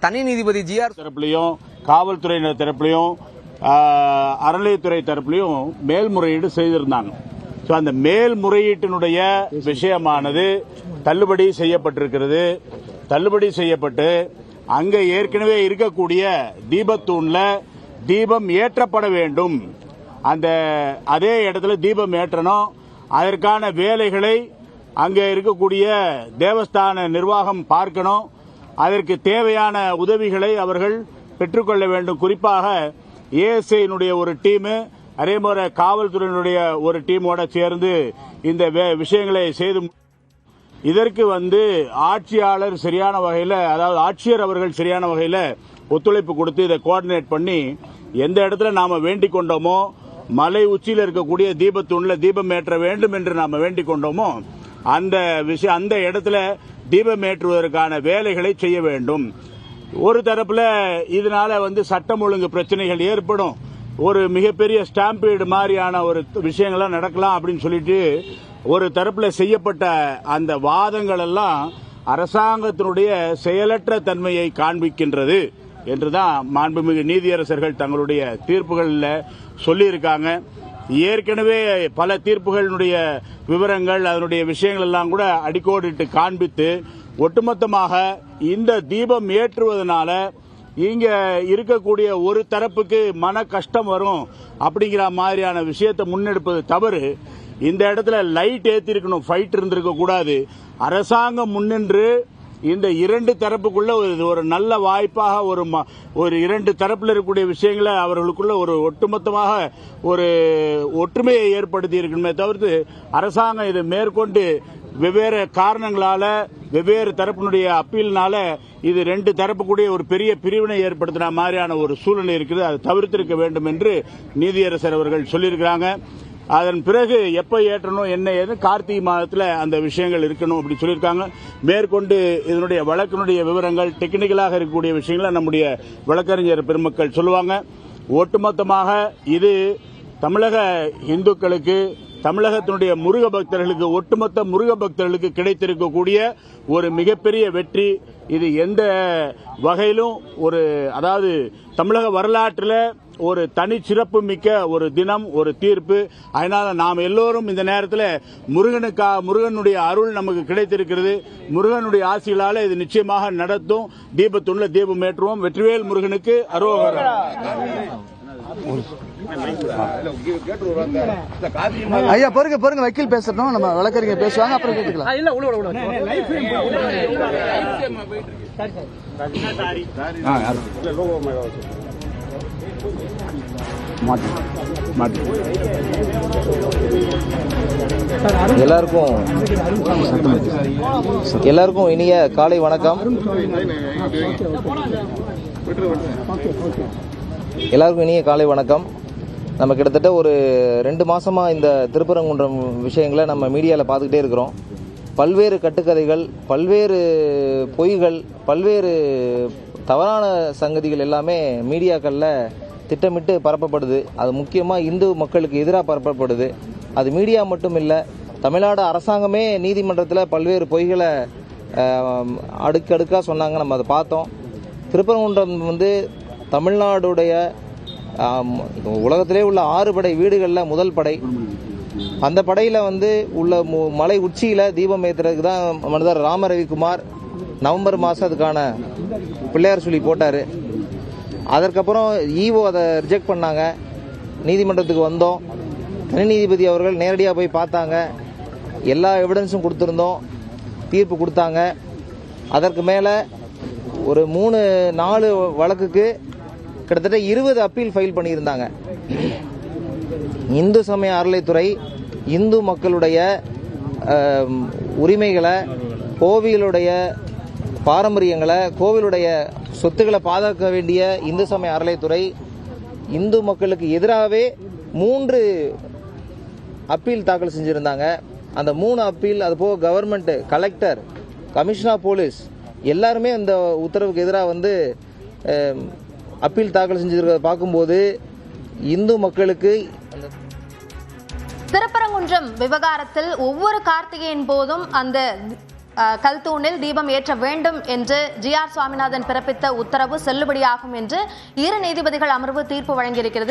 தனி நீதிபதி GR தரப்புலையும் காவல்துறையினர் தரப்புலையும் அறநிலையத்துறை தரப்புலையும் மேல்முறையீடு செய்திருந்தாங்க. ஸோ அந்த மேல்முறையீட்டினுடைய விஷயமானது தள்ளுபடி செய்யப்பட்டிருக்கிறது. தள்ளுபடி செய்யப்பட்டு அங்கே ஏற்கனவே இருக்கக்கூடிய தீபத்தூண்ல தீபம் ஏற்றப்பட வேண்டும். அதே இடத்துல தீபம் ஏற்றணும். அதற்கான வேலைகளை அங்கே இருக்கக்கூடிய தேவஸ்தான நிர்வாகம் பார்க்கணும். அதற்கு தேவையான உதவிகளை அவர்கள் பெற்றுக்கொள்ள வேண்டும். குறிப்பாக ஏஎஸ்ஐனுடைய ஒரு டீமு, அதேபோல காவல்துறையினுடைய ஒரு டீமோட சேர்ந்து இந்த விஷயங்களை செய்து இதற்கு ஆட்சியாளர் சரியான வகையில், அதாவது ஆட்சியர் அவர்கள் சரியான வகையில் ஒத்துழைப்பு கொடுத்து இதை கோஆர்டினேட் பண்ணி எந்த இடத்துல நாம வேண்டிக் கொண்டோமோ, மலை உச்சியில் இருக்கக்கூடிய தீபத்தூண்ல தீபம் ஏற்ற வேண்டும் என்று நாம வேண்டிக் கொண்டோமோ அந்த இடத்துல தீபம் ஏற்றுவதற்கான வேலைகளை செய்ய வேண்டும். ஒரு தரப்புல இதனால சட்டம் ஒழுங்கு பிரச்சனைகள் ஏற்படும், ஒரு மிகப்பெரிய ஸ்டாம்பீடு மாதிரியான ஒரு விஷயங்கள்லாம் நடக்கலாம் அப்படின்னு சொல்லிட்டு ஒரு தரப்புல செய்யப்பட்ட அந்த வாதங்கள் எல்லாம் அரசாங்கத்தினுடைய செயலற்ற தன்மையை காண்பிக்கின்றது என்றுதான் மாண்புமிகு நீதியரசர்கள் தங்களுடைய தீர்ப்புகளில் சொல்லியிருக்காங்க. ஏற்கனவே பல தீர்ப்புகளுடைய விவரங்கள், அதனுடைய விஷயங்கள் எல்லாம் கூட அடிக்கோடிட்டு காண்பித்து ஒட்டுமொத்தமாக இந்த தீபம் ஏற்றுவதனால இங்க இருக்கக்கூடிய ஒரு தரப்புக்கு மன கஷ்டம் வரும் அப்படிங்கிற மாதிரியான விஷயத்தை முன்னெடுப்பது தவறு. இந்த இடத்துல லைட் ஏத்திருக்கணும், ஃபைட் இருந்திருக்க கூடாது. அரசாங்கம் முன்னின்று இந்த இரண்டு தரப்புக்குள்ள ஒரு நல்ல வாய்ப்பாக ஒரு இரண்டு தரப்பில் இருக்கக்கூடிய விஷயங்களை அவர்களுக்குள்ள ஒரு ஒட்டுமொத்தமாக ஒரு ஒற்றுமையை ஏற்படுத்தி இருக்கணுமே தவிர்த்து அரசாங்கம் இதை மேற்கொண்டு வெவ்வேறு காரணங்களால வெவ்வேறு தரப்பினுடைய அப்பீல்னால இது ரெண்டு தரப்புக்குடைய ஒரு பெரிய பிரிவினை ஏற்படுத்தின மாதிரியான ஒரு சூழ்நிலை இருக்குது. அதை தவிர்த்திருக்க வேண்டும் என்று நீதியரசர் அவர்கள் சொல்லியிருக்கிறாங்க. அதன் பிறகு எப்ப ஏற்றணும் என்ன ஏது கார்த்திகை மாதத்தில் அந்த விஷயங்கள் இருக்கணும் அப்படி சொல்லியிருக்காங்க. மேற்கொண்டு இதனுடைய வழக்கினுடைய விவரங்கள் டெக்னிக்கலாக இருக்கக்கூடிய விஷயங்களை நம்முடைய வழக்கறிஞர் பெருமக்கள் சொல்லுவாங்க. ஒட்டுமொத்தமாக இது தமிழக இந்துக்களுக்கு, தமிழகத்தினுடைய முருக பக்தர்களுக்கு, ஒட்டுமொத்த முருக பக்தர்களுக்கு கிடைத்திருக்கக்கூடிய ஒரு மிகப்பெரிய வெற்றி. இது எந்த வகையிலும் அதாவது தமிழக வரலாற்றில் ஒரு தனி சிறப்பு மிக்க ஒரு தினம், ஒரு தீர்ப்பு. அதனால நாம் எல்லோரும் இந்த நேரத்தில் முருகனுடைய அருள் நமக்கு கிடைத்திருக்கிறது. முருகனுடைய ஆசைகளால இது நிச்சயமாக நடத்தும். தீபத்துள்ள தீபம் ஏற்றுவோம். வெற்றிவேல் முருகனுக்கு அரோகரா. ஐயா பொறுங்க வக்கீல் பேசணும், நம்ம வழக்கறிஞர் பேசுவாங்க, அப்புறம் கேட்டுக்கலாம். எல்லாருக்கும் இனிய காலை வணக்கம். எல்லாருக்கும் இனிய காலை வணக்கம். நம்ம கிட்டத்தட்ட ஒரு 2 மாசமா இந்த திருப்பரங்குன்றம் விஷயங்களை நம்ம மீடியாவில் பார்த்துக்கிட்டே இருக்கிறோம். பல்வேறு கட்டுக்கதைகள், பல்வேறு பொய்கள், பல்வேறு தவறான சங்கதிகள் எல்லாமே மீடியாக்களில் திட்டமிட்டு பரப்பப்படுது. அது முக்கியமாக இந்து மக்களுக்கு எதிராக பரப்பப்படுது. அது மீடியா மட்டும் இல்லை, தமிழ்நாடு அரசாங்கமே நீதிமன்றத்தில் பல்வேறு பொய்களை அடுக்கடுக்காக சொன்னாங்க. நம்ம அதை பார்த்தோம். திருப்பரங்குன்றம் தமிழ்நாடுடைய உலகத்திலே உள்ள 6 படை வீடுகளில் முதல் படை. அந்த படையில் உள்ள மலை உச்சியில் தீபம் ஏற்றுறதுக்கு தான் மனிதர் ராம ரவிக்குமார் நவம்பர் மாதம் அதுக்கான பிள்ளையார் சொல்லி போட்டார். அதற்கப்புறம் ஈவோ அதை ரிஜெக்ட் பண்ணாங்க. நீதிமன்றத்துக்கு வந்தோம். தனி நீதிபதி அவர்கள் நேரடியாக போய் பார்த்தாங்க. எல்லா எவிடன்ஸும் கொடுத்துருந்தோம். தீர்ப்பு கொடுத்தாங்க. அதற்கு மேலே ஒரு 3-4 வழக்குக்கு கிட்டத்தட்ட 20 அப்பீல் ஃபைல் பண்ணியிருந்தாங்க. இந்து சமய அறநிலைத்துறை இந்து மக்களுடைய உரிமைகளை, கோவிலுடைய பாரம்பரியங்களை, கோவிலுடைய சொத்துக்களை பாதுகாக்க வேண்டிய இந்து சமய அறநிலைத்துறை இந்து மக்களுக்கு எதிராகவே 3 அப்பீல் தாக்கல் செஞ்சுருந்தாங்க. அந்த 3 அப்பீல், அதுபோக government, collector, commissioner of police எல்லாருமே அந்த உத்தரவுக்கு எதிராக அப்பீல் தாக்கல் செஞ்சிருக்கிறத பார்க்கும்போது இந்து மக்களுக்கு திருப்பரங்குன்றம் விவகாரத்தில் ஒவ்வொரு கார்த்திகையின் போதும் அந்த கல்தூணில் தீபம் ஏற்ற வேண்டும் என்று GR சுவாமிநாதன் பிறப்பித்த உத்தரவு செல்லுபடியாகும் என்று 2 நீதிபதிகள் அமர்வு தீர்ப்பு வழங்கியிருக்கிறது.